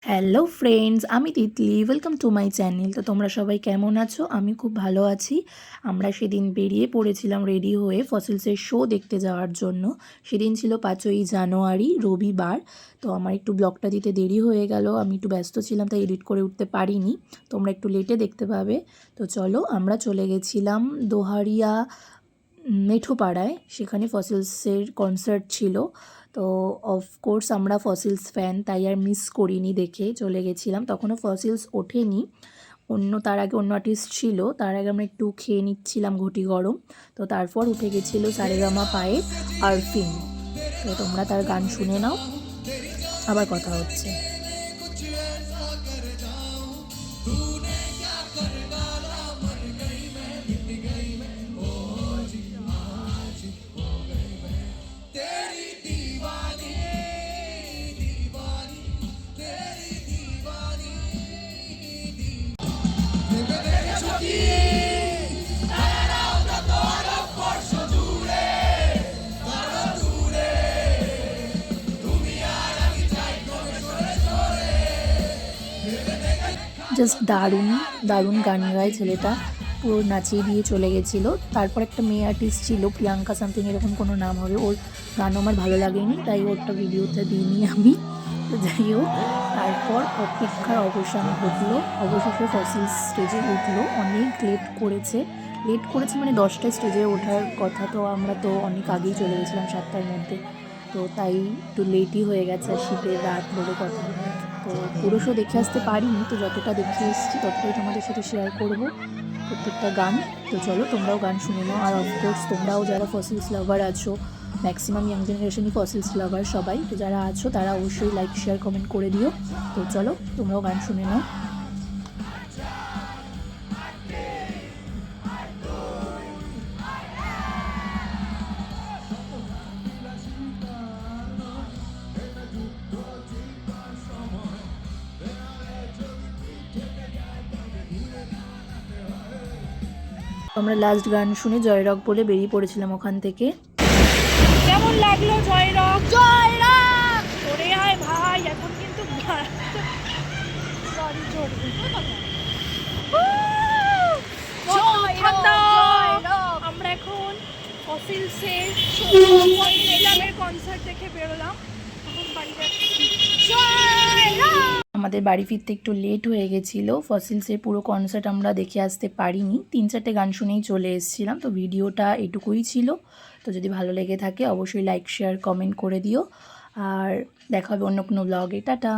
Hello friends, আমি Titli. Welcome to my channel. তো তোমরা সবাই কেমন আছো? আমি খুব ভালো আছি। আমরা সেদিন বেরিয়ে পড়েছিলাম রেডি হয়ে ফসিলসের শো দেখতে যাওয়ার জন্য। সেদিন ছিল 5ই জানুয়ারি, রবিবার। তো আমার একটু ব্লগটা দিতে দেরি হয়ে গেল, আমি একটু ব্যস্ত ছিলাম, তাই এডিট করে উঠতে পারিনি। তোমরা একটু লেটে দেখতে পাবে। তো চলো, আমরা চলে গেছিলাম দোহারিয়া মেঠোপাড়ায়। সেখানে ফসিলসের কনসার্ট ছিল। তো অফকোর্স আমরা ফসিলস ফ্যান, তাই আর মিস করিনি, দেখে চলে গেছিলাম। তখনও ফসিলস ওঠেনি, তার আগে অন্য আর্টিস্ট ছিল। তার আগে আমরা একটু খেয়ে নিচ্ছিলাম ঘটি গরম। তো তারপর উঠে গেছিলো সারেগামা পায়ে আরফিন। তো তোমরা তার গান শুনে নাও, আবার কথা হচ্ছে। জাস্ট দারুণ দারুণ গান গায় ছেলেটা, পুরো নাচিয়ে দিয়ে চলে গেছিলো। তারপর একটা মেয়ে আর্টিস্ট ছিল, প্রিয়াঙ্কা সামথিং এরকম কোনো নাম হবে। ওর গানও আমার ভালো লাগেনি, তাই ওরটা ভিডিওতে দিইনি আমি। তো যাই হোক, তারপর অপেক্ষার অবসান ঘটলো। অবশেষে ফসিলস স্টেজে উঠলো। অনেক লেট করেছে মানে 10টায় স্টেজে ওঠার কথা, তো আমরা তো অনেক আগেই চলে গেছিলাম 7টার মধ্যে। তো তাই একটু লেটই হয়ে গেছে, আর শীতের রাত বলে কথা। তো পুরো শো দেখে আসতে পারিনি, তো যতটা দেখে এসেছি ততটাই তোমাদের সাথে শেয়ার করব প্রত্যেকটা গান। তো চলো, তোমরাও গান শুনে নাও। আর অফকোর্স তোমরাও যারা ফসিলস লাভার আছো, ম্যাক্সিমাম ইয়াং জেনারেশনই ফসিলস লাভার সবাই, তো যারা আছো তারা অবশ্যই লাইক শেয়ার কমেন্ট করে দিও। তো চলো, তোমরাও গান শুনে নাও। আমরা লাস্ট গান শুনে জয়রক বলে বেরিয়ে পড়েছিলাম ওখান থেকে। কেমন লাগলো জয়রক? জয়রক ওরে আয় ভাই, এখন কিন্তু আমরা এখন ফসিলসের কনসার্ট দেখে বেরোলাম, এখন বাড়ি যাচ্ছি। আমাদের বাড়ি ফিরতে একটু লেট হয়ে গেছিলো। ফসিলসের পুরো কনসার্ট আমরা দেখে আসতে পারিনি, 3-4টে গান শুনেই চলে এসেছিলাম। তো ভিডিওটা এটুকুই ছিল। তো যদি ভালো লেগে থাকে অবশ্যই লাইক শেয়ার কমেন্ট করে দিও, আর দেখা হবে অন্য কোনো ব্লগে। টাটা।